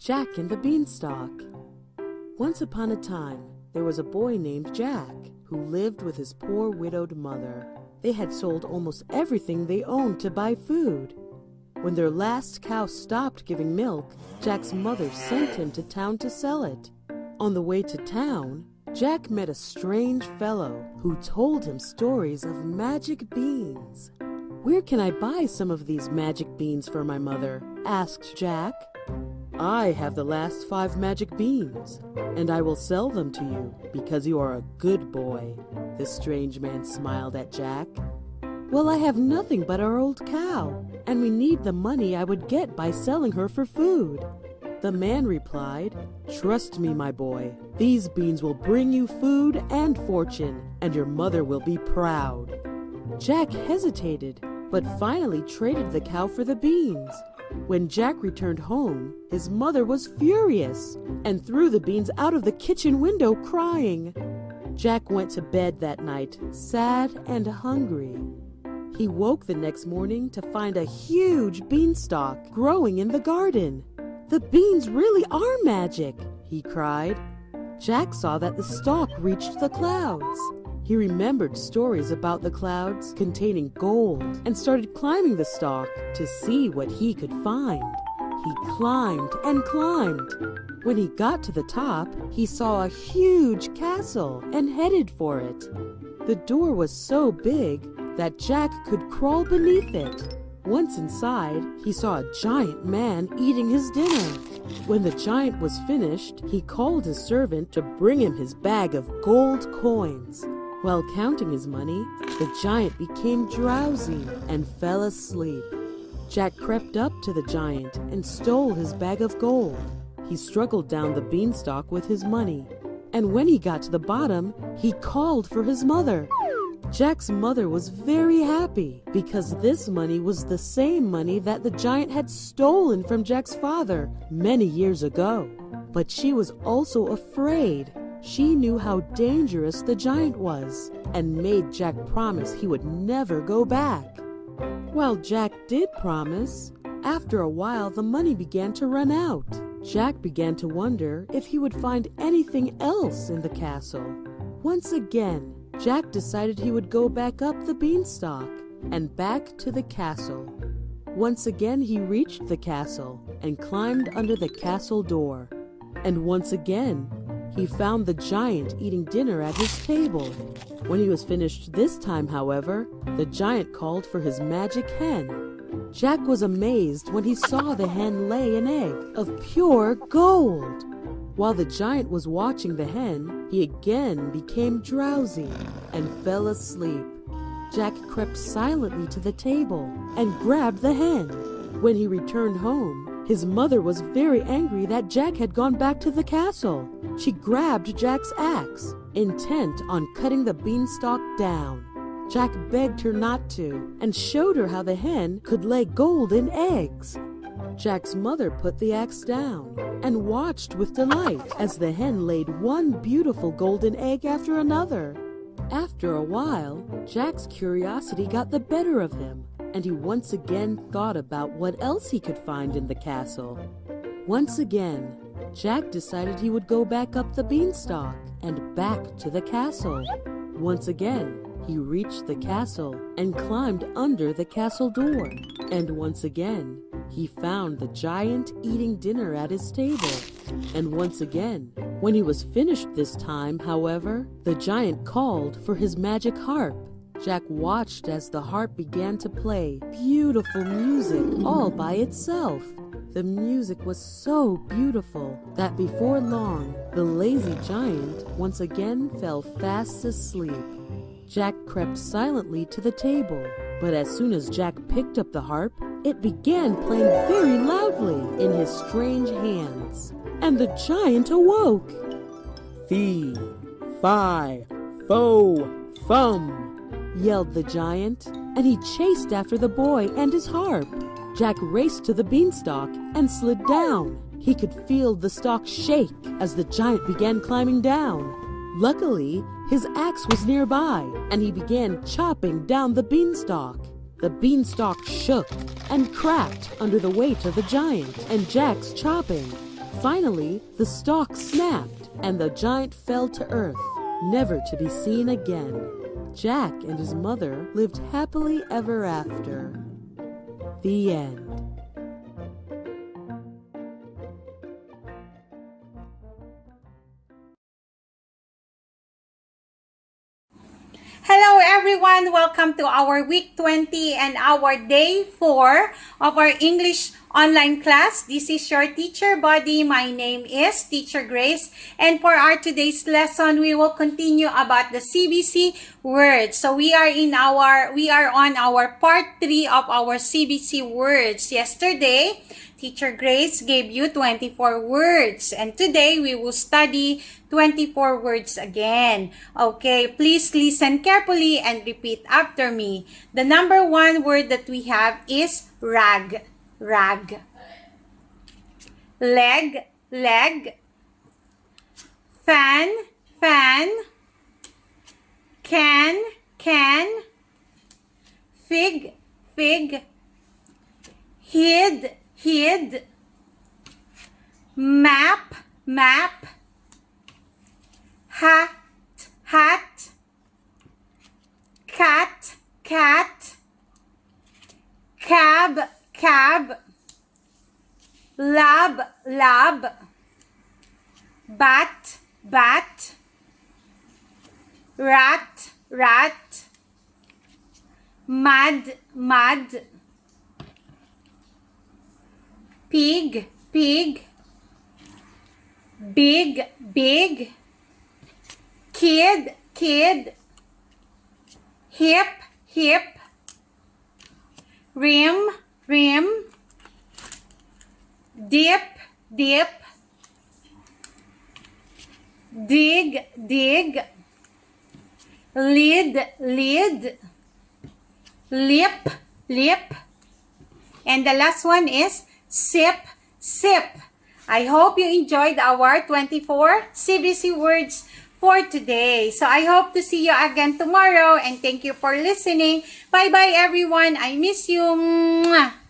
Jack and the Beanstalk. Once upon a time, there was a boy named Jack who lived with his poor widowed mother. They had sold almost everything they owned to buy food. When their last cow stopped giving milk, Jack's mother sent him to town to sell it. On the way to town, Jack met a strange fellow who told him stories of magic beans. "Where can I buy some of these magic beans for my mother?" asked Jack. "I have the last 5 magic beans, and I will sell them to you because you are a good boy." The strange man smiled at Jack. "Well, I have nothing but our old cow, and we need the money I would get by selling her for food." The man replied, "Trust me, my boy. These beans will bring you food and fortune, and your mother will be proud." Jack hesitated, but finally traded the cow for the beans. When Jack returned home, his mother was furious and threw the beans out of the kitchen window crying. Jack went to bed that night, sad and hungry. He woke the next morning to find a huge beanstalk growing in the garden. "The beans really are magic," he cried. Jack saw that the stalk reached the clouds. He remembered stories about the clouds containing gold and started climbing the stalk to see what he could find. He climbed and climbed. When he got to the top, he saw a huge castle and headed for it. The door was so big that Jack could crawl beneath it. Once inside, he saw a giant man eating his dinner. When the giant was finished, he called his servant to bring him his bag of gold coins. While counting his money, the giant became drowsy and fell asleep. Jack crept up to the giant and stole his bag of gold. He struggled down the beanstalk with his money, and when he got to the bottom, he called for his mother. Jack's mother was very happy because this money was the same money that the giant had stolen from Jack's father many years ago. But she was also afraid. She knew how dangerous the giant was and made Jack promise he would never go back. While Jack did promise, after a while the money began to run out. Jack began to wonder if he would find anything else in the castle. Once again, Jack decided he would go back up the beanstalk and back to the castle. Once again he reached the castle and climbed under the castle door. And once again, he found the giant eating dinner at his table. When he was finished this time, however, the giant called for his magic hen. Jack was amazed when he saw the hen lay an egg of pure gold. While the giant was watching the hen, he again became drowsy and fell asleep. Jack crept silently to the table and grabbed the hen. When he returned home, his mother was very angry that Jack had gone back to the castle. She grabbed Jack's axe, intent on cutting the beanstalk down. Jack begged her not to and showed her how the hen could lay golden eggs. Jack's mother put the axe down and watched with delight as the hen laid one beautiful golden egg after another. After a while, Jack's curiosity got the better of him, and he once again thought about what else he could find in the castle. Once again, Jack decided he would go back up the beanstalk and back to the castle. Once again, he reached the castle and climbed under the castle door. And once again, he found the giant eating dinner at his table. And once again, when he was finished this time, however, the giant called for his magic harp. Jack watched as the harp began to play beautiful music all by itself. The music was so beautiful that before long, the lazy giant once again fell fast asleep. Jack crept silently to the table, but as soon as Jack picked up the harp, it began playing very loudly in his strange hands, and the giant awoke. "Fee, fi, fo, fum," yelled the giant, and he chased after the boy and his harp. Jack raced to the beanstalk and slid down. He could feel the stalk shake as the giant began climbing down. Luckily, his axe was nearby, and he began chopping down the beanstalk. The beanstalk shook and cracked under the weight of the giant and Jack's chopping. Finally, the stalk snapped and the giant fell to earth, never to be seen again. Jack and his mother lived happily ever after. The end. Hello everyone! Welcome to our week 20 and our day 4 of our English online class. This is your teacher Buddy. My name is Teacher Grace, and for our today's lesson, we will continue about the CBC words. So we are on our part 3 of our CBC words. Yesterday, Teacher Grace gave you 24 words, and today we will study 24 words again. Okay, please listen carefully and repeat after me. The number 1 word that we have is rag. Rag. Leg. Leg. Fan. Fan. Can. Can. Fig. Fig. Hid. Hid. Map. Map. Hat. Hat. Cat. Cat. Cab. Cab. Lab. Lab. Bat. Bat. Rat. Rat. Mud. Mud. Pig. Pig. Big. Big. Kid. Kid. Hip. Hip. Rim. Rim. Dip. Dip. Dig. Dig. Lid. Lid. Lip. Lip. And the last one is sip. Sip. I hope you enjoyed our 24 CBC words for today. So I hope to see you again tomorrow, and thank you for listening. Bye-bye everyone. I miss you. Mwah.